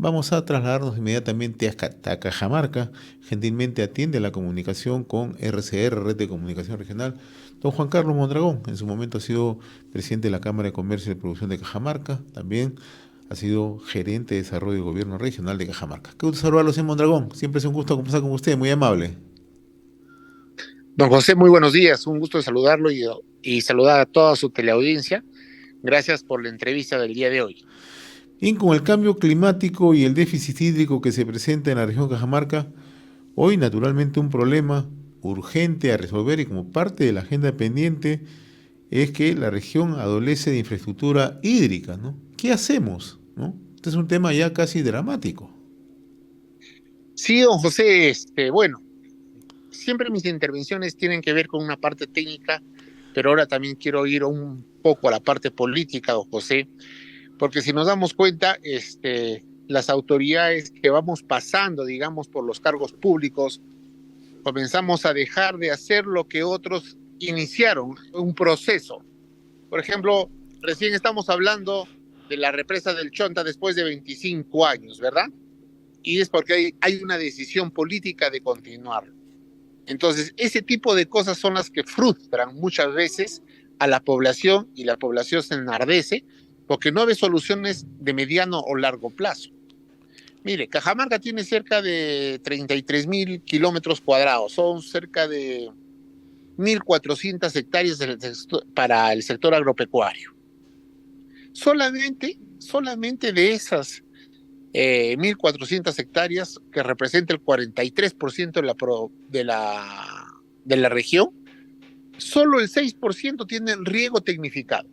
vamos a trasladarnos inmediatamente a Cajamarca. Gentilmente atiende la comunicación con RCR, Red de Comunicación Regional, don Juan Carlos Mondragón. En su momento ha sido presidente de la Cámara de Comercio y de Producción de Cajamarca. También ha sido gerente de desarrollo y gobierno regional de Cajamarca. Qué gusto saludarlo, señor Mondragón. Siempre es un gusto conversar con usted, muy amable. Don José, muy buenos días. Un gusto de saludarlo y saludar a toda su teleaudiencia. Gracias por la entrevista del día de hoy. Y con el cambio climático y el déficit hídrico que se presenta en la región de Cajamarca, hoy naturalmente un problema urgente a resolver y como parte de la agenda pendiente es que la región adolece de infraestructura hídrica, ¿no? ¿Qué hacemos, no? Este es un tema ya casi dramático. Sí, don José, bueno, siempre mis intervenciones tienen que ver con una parte técnica, pero ahora también quiero ir un poco a la parte política, don José, porque si nos damos cuenta, las autoridades que vamos pasando, digamos, por los cargos públicos, comenzamos a dejar de hacer lo que otros iniciaron, un proceso. Por ejemplo, recién estamos hablando de la represa del Chonta después de 25 años, ¿verdad? Y es porque hay una decisión política de continuar. Entonces, ese tipo de cosas son las que frustran muchas veces a la población y la población se enardece porque no ve soluciones de mediano o largo plazo. Mire, Cajamarca tiene cerca de 33.000 kilómetros cuadrados, son cerca de 1.400 hectáreas para el sector agropecuario. Solamente de esas 1.400 hectáreas, que representa el 43% de la región, solo el 6% tiene riego tecnificado.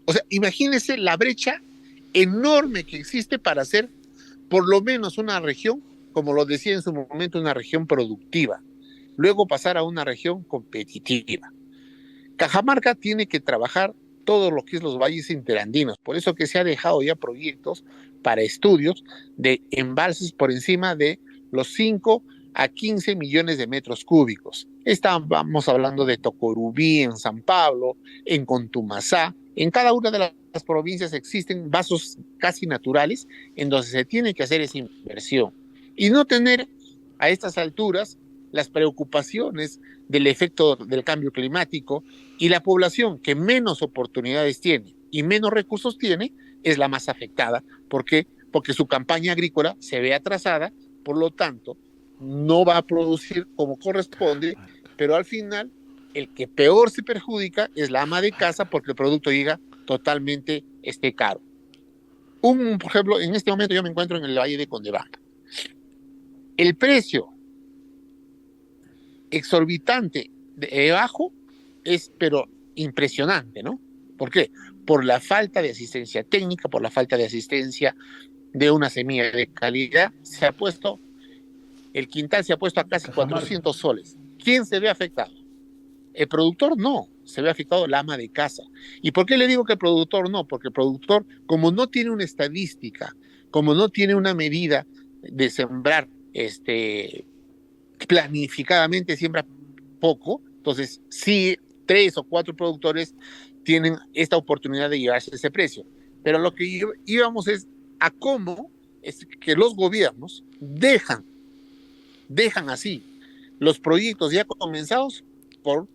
O sea, imagínense la brecha enorme que existe para hacer por lo menos una región, como lo decía en su momento, una región productiva, luego pasar a una región competitiva. Cajamarca tiene que trabajar todo lo que es los valles interandinos, por eso que se ha dejado ya proyectos para estudios de embalses por encima de los 5 a 15 millones de metros cúbicos. Estamos hablando de Tocorubí, en San Pablo, en Contumasá. En cada una de las provincias existen vasos casi naturales en donde se tiene que hacer esa inversión y no tener a estas alturas las preocupaciones del efecto del cambio climático, y la población que menos oportunidades tiene y menos recursos tiene es la más afectada. ¿Por qué? Porque su campaña agrícola se ve atrasada, por lo tanto, no va a producir como corresponde, pero al final el que peor se perjudica es la ama de casa porque el producto llega totalmente caro. Por ejemplo, en este momento yo me encuentro en el Valle de Condebamba. El precio exorbitante de bajo es, pero impresionante, ¿no? ¿Por qué? Por la falta de asistencia técnica, por la falta de asistencia de una semilla de calidad, el quintal se ha puesto a casi Cajamarca. 400 soles. ¿Quién se ve afectado? El productor no, se ve afectado la ama de casa. ¿Y por qué le digo que el productor no? Porque el productor, como no tiene una estadística, como no tiene una medida de sembrar planificadamente, siembra poco, entonces sí, 3 o 4 productores tienen esta oportunidad de llevarse ese precio. Pero lo que íbamos es a cómo es que los gobiernos dejan así los proyectos ya comenzados por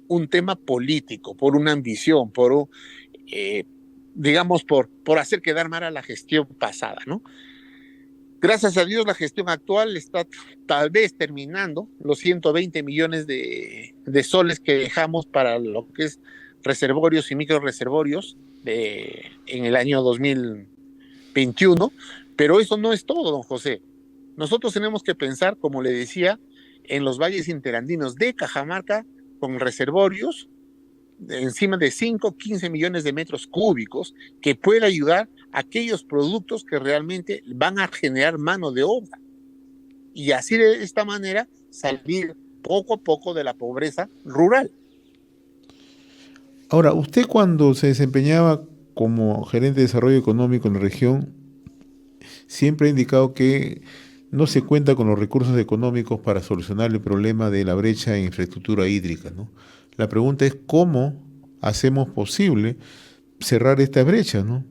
un tema político, por una ambición, eh, digamos, por hacer quedar mal a la gestión pasada, ¿no? Gracias a Dios, la gestión actual está tal vez terminando los 120 millones de soles que dejamos para lo que es reservorios y microreservorios en el año 2021, pero eso no es todo, don José. Nosotros tenemos que pensar, como le decía, en los valles interandinos de Cajamarca con reservorios de encima de 5, 15 millones de metros cúbicos que puede ayudar a aquellos productos que realmente van a generar mano de obra. Y así de esta manera salir poco a poco de la pobreza rural. Ahora, usted cuando se desempeñaba como gerente de desarrollo económico en la región, siempre ha indicado que no se cuenta con los recursos económicos para solucionar el problema de la brecha en infraestructura hídrica, ¿no? La pregunta es cómo hacemos posible cerrar esta brecha, ¿no?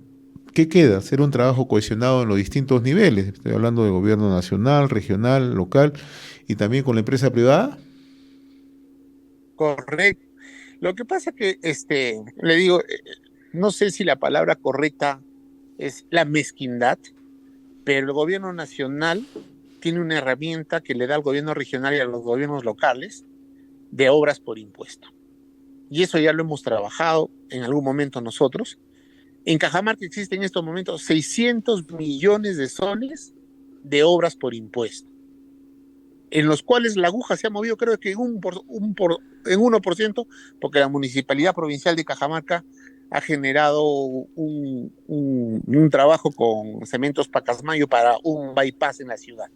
¿qué queda? Hacer un trabajo cohesionado en los distintos niveles. Estoy hablando de gobierno nacional, regional, local y también con la empresa privada. Correcto. Lo que pasa que, le digo, no sé si la palabra correcta es la mezquindad, pero el gobierno nacional tiene una herramienta que le da al gobierno regional y a los gobiernos locales de obras por impuesto. Y eso ya lo hemos trabajado en algún momento nosotros. En Cajamarca existen en estos momentos 600 millones de soles de obras por impuesto, en los cuales la aguja se ha movido creo que en 1%, porque la Municipalidad Provincial de Cajamarca ha generado un trabajo con Cementos Pacasmayo para un bypass en la ciudad.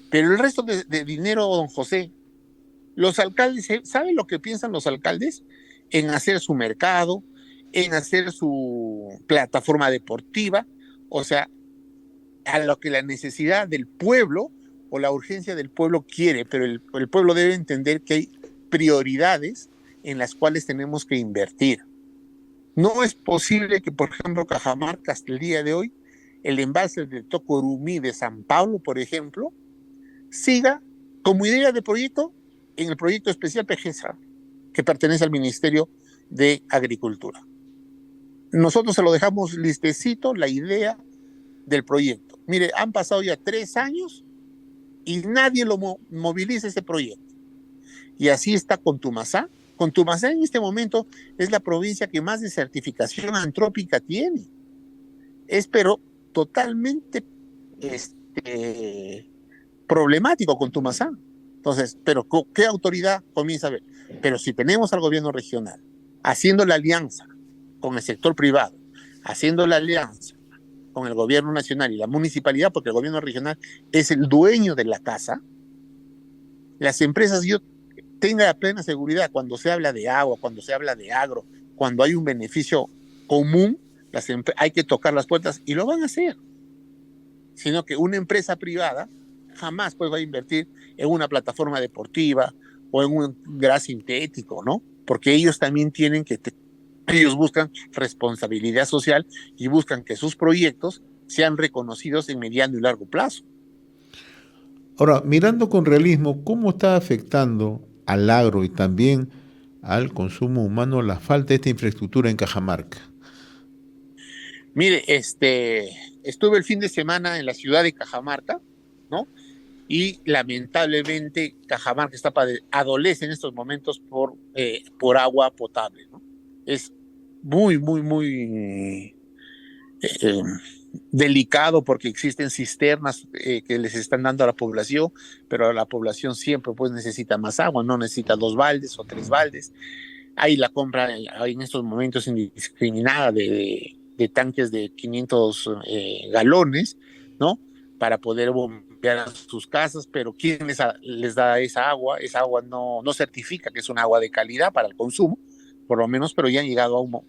Pero el resto de dinero, don José, los alcaldes, ¿saben lo que piensan los alcaldes? En hacer su mercado, en hacer su plataforma deportiva, o sea, a lo que la necesidad del pueblo o la urgencia del pueblo quiere, pero el pueblo debe entender que hay prioridades en las cuales tenemos que invertir. No es posible que, por ejemplo, Cajamarca hasta el día de hoy, el embalse de Tocorumí de San Pablo, por ejemplo, siga como idea de proyecto en el proyecto especial PGESA, que pertenece al Ministerio de Agricultura. Nosotros se lo dejamos listecito, la idea del proyecto. Mire, han pasado ya 3 años y nadie lo moviliza ese proyecto. Y así está con Tumasá. Con Tumasá en este momento es la provincia que más desertificación antrópica tiene. Es pero totalmente problemático con Tumasá. Entonces, pero ¿qué autoridad comienza a ver? Pero si tenemos al gobierno regional haciendo la alianza con el sector privado, haciendo la alianza con el gobierno nacional y la municipalidad, porque el gobierno regional es el dueño de la casa, las empresas, yo tenga la plena seguridad, cuando se habla de agua, cuando se habla de agro, cuando hay un beneficio común, hay que tocar las puertas y lo van a hacer. Sino que una empresa privada jamás pues va a invertir en una plataforma deportiva o en un gas sintético, ¿no? Porque ellos también tienen que, ellos buscan responsabilidad social y buscan que sus proyectos sean reconocidos en mediano y largo plazo. Ahora, mirando con realismo, ¿cómo está afectando al agro y también al consumo humano la falta de esta infraestructura en Cajamarca? Mire, estuve el fin de semana en la ciudad de Cajamarca, ¿no? Y lamentablemente Cajamarca adolece en estos momentos por agua potable, ¿no? Es muy, muy, muy delicado porque existen cisternas que les están dando a la población, pero la población siempre pues necesita más agua, no necesita 2 baldes o 3 baldes. Hay la compra en estos momentos indiscriminada de tanques de 500 galones, ¿no? Para poder bombear a sus casas, pero ¿quién les da esa agua? Esa agua no certifica que es un agua de calidad para el consumo, por lo menos, pero ya han llegado a un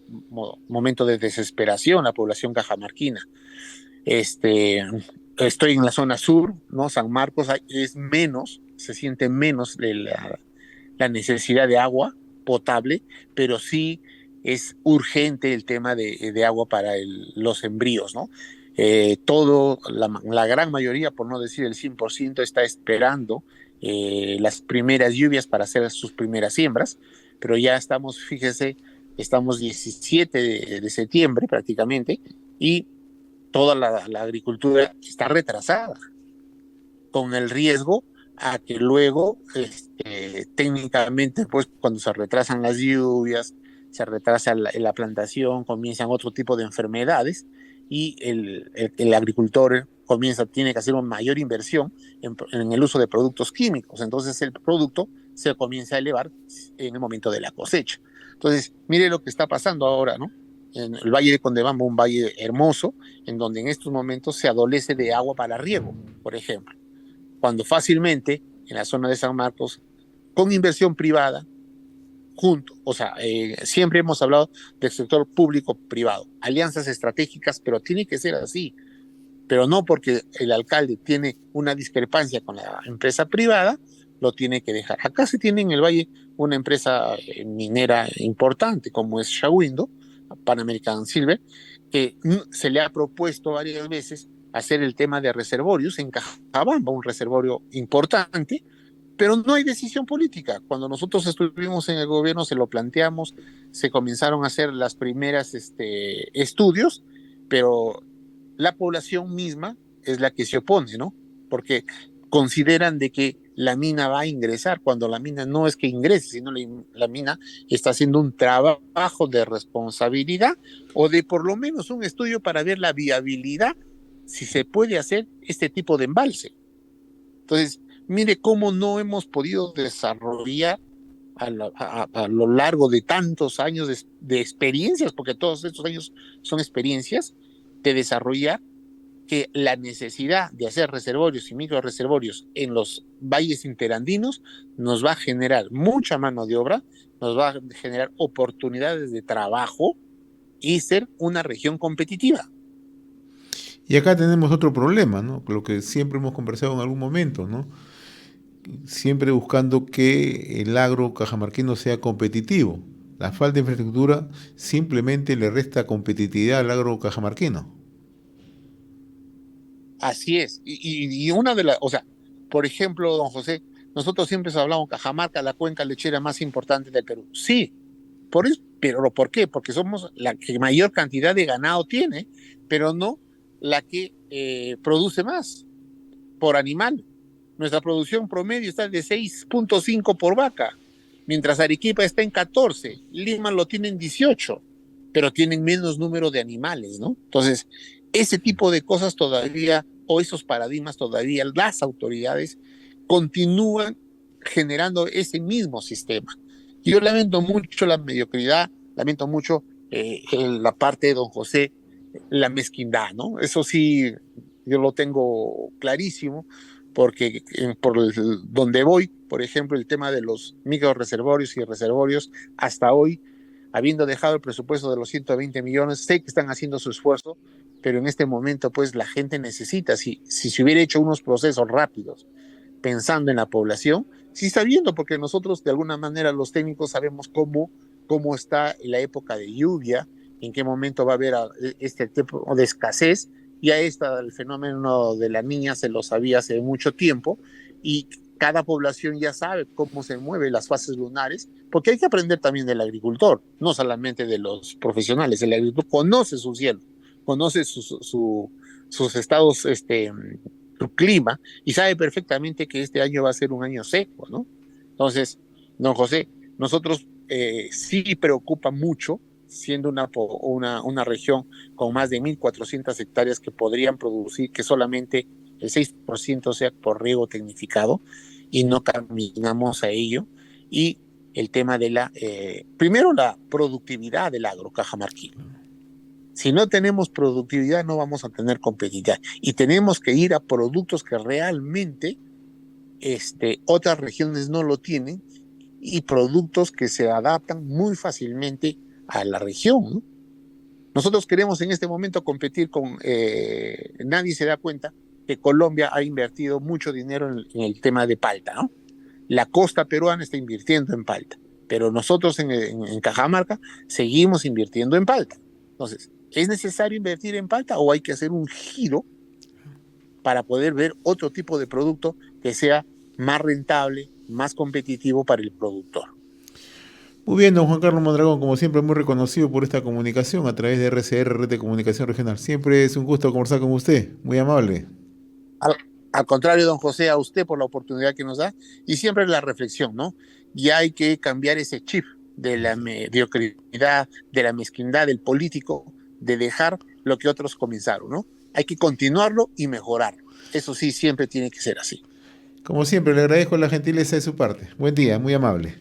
momento de desesperación la población cajamarquina. Estoy en la zona sur, ¿no? San Marcos es menos, se siente menos la necesidad de agua potable, pero sí es urgente el tema de agua para los sembríos, ¿no? La gran mayoría, por no decir el 100%, está esperando las primeras lluvias para hacer sus primeras siembras, pero ya estamos, fíjese, estamos 17 de septiembre prácticamente y toda la agricultura está retrasada, con el riesgo a que luego, técnicamente, pues cuando se retrasan las lluvias, se retrasa la plantación, comienzan otro tipo de enfermedades y el agricultor tiene que hacer una mayor inversión en el uso de productos químicos. Entonces el producto se comienza a elevar en el momento de la cosecha. Entonces, mire lo que está pasando ahora, ¿no? En el Valle de Condebamba, un valle hermoso, en donde en estos momentos se adolece de agua para riego, por ejemplo, cuando fácilmente en la zona de San Marcos, con inversión privada, siempre hemos hablado del sector público-privado, alianzas estratégicas, pero tiene que ser así, pero no porque el alcalde tiene una discrepancia con la empresa privada, lo tiene que dejar. Acá se tiene en el Valle una empresa minera importante, como es Shawindo, Pan American Silver, que se le ha propuesto varias veces hacer el tema de reservorios en Cajabamba, un reservorio importante, pero no hay decisión política. Cuando nosotros estuvimos en el gobierno se lo planteamos, se comenzaron a hacer las primeras estudios, pero la población misma es la que se opone, ¿no? Porque consideran de que la mina va a ingresar, cuando la mina no es que ingrese, sino la mina está haciendo un trabajo de responsabilidad o de por lo menos un estudio para ver la viabilidad, si se puede hacer este tipo de embalse. Entonces, mire cómo no hemos podido desarrollar a lo largo de tantos años de experiencias, porque todos estos años son experiencias, de desarrollar que la necesidad de hacer reservorios y microreservorios en los valles interandinos nos va a generar mucha mano de obra, nos va a generar oportunidades de trabajo y ser una región competitiva. Y acá tenemos otro problema, ¿no? Lo que siempre hemos conversado en algún momento, ¿no? Siempre buscando que el agro cajamarquino sea competitivo. La falta de infraestructura simplemente le resta competitividad al agro cajamarquino. Así es. Y una de las, o sea, por ejemplo, don José, nosotros siempre hablamos Cajamarca, la cuenca lechera más importante del Perú. Sí, por eso, pero ¿por qué? Porque somos la que mayor cantidad de ganado tiene, pero no la que produce más por animal. Nuestra producción promedio está de 6.5 por vaca, mientras Arequipa está en 14, Lima lo tiene en 18, pero tienen menos número de animales, ¿no? Entonces, ese tipo de cosas todavía, o esos paradigmas todavía, las autoridades continúan generando ese mismo sistema. Yo lamento mucho la mediocridad, lamento mucho la parte de don José, la mezquindad, ¿no? Eso sí, yo lo tengo clarísimo, porque donde voy, por ejemplo, el tema de los microreservorios y reservorios, hasta hoy, habiendo dejado el presupuesto de los 120 millones, sé que están haciendo su esfuerzo, pero en este momento, pues, la gente necesita, si se hubiera hecho unos procesos rápidos, pensando en la población, sí está viendo, porque nosotros, de alguna manera, los técnicos sabemos cómo está la época de lluvia, en qué momento va a haber este tipo de escasez. Ya el fenómeno de la niña se lo sabía hace mucho tiempo y cada población ya sabe cómo se mueven las fases lunares, porque hay que aprender también del agricultor, no solamente de los profesionales. El agricultor conoce su cielo, conoce sus estados, su clima, y sabe perfectamente que este año va a ser un año seco, ¿no? Entonces, don José, nosotros sí preocupa mucho, siendo una región con más de 1.400 hectáreas que podrían producir que solamente el 6% sea por riego tecnificado, y no caminamos a ello. Y el tema de primero la productividad del agro cajamarquino. Si no tenemos productividad no vamos a tener competitividad, y tenemos que ir a productos que realmente otras regiones no lo tienen, y productos que se adaptan muy fácilmente a la región, ¿no? Nosotros queremos en este momento competir con, nadie se da cuenta que Colombia ha invertido mucho dinero en el tema de palta, ¿no? La costa peruana está invirtiendo en palta, pero nosotros en Cajamarca seguimos invirtiendo en palta. Entonces, ¿es necesario invertir en palta o hay que hacer un giro para poder ver otro tipo de producto que sea más rentable, más competitivo para el productor? Muy bien, don Juan Carlos Mondragón, como siempre muy reconocido por esta comunicación a través de RCR, Red de Comunicación Regional. Siempre es un gusto conversar con usted, muy amable. Al contrario, don José, a usted por la oportunidad que nos da, y siempre la reflexión, ¿no? Ya hay que cambiar ese chip de la mediocridad, de la mezquindad del político, de dejar lo que otros comenzaron, ¿no? Hay que continuarlo y mejorarlo. Eso sí, siempre tiene que ser así. Como siempre, le agradezco la gentileza de su parte. Buen día, muy amable.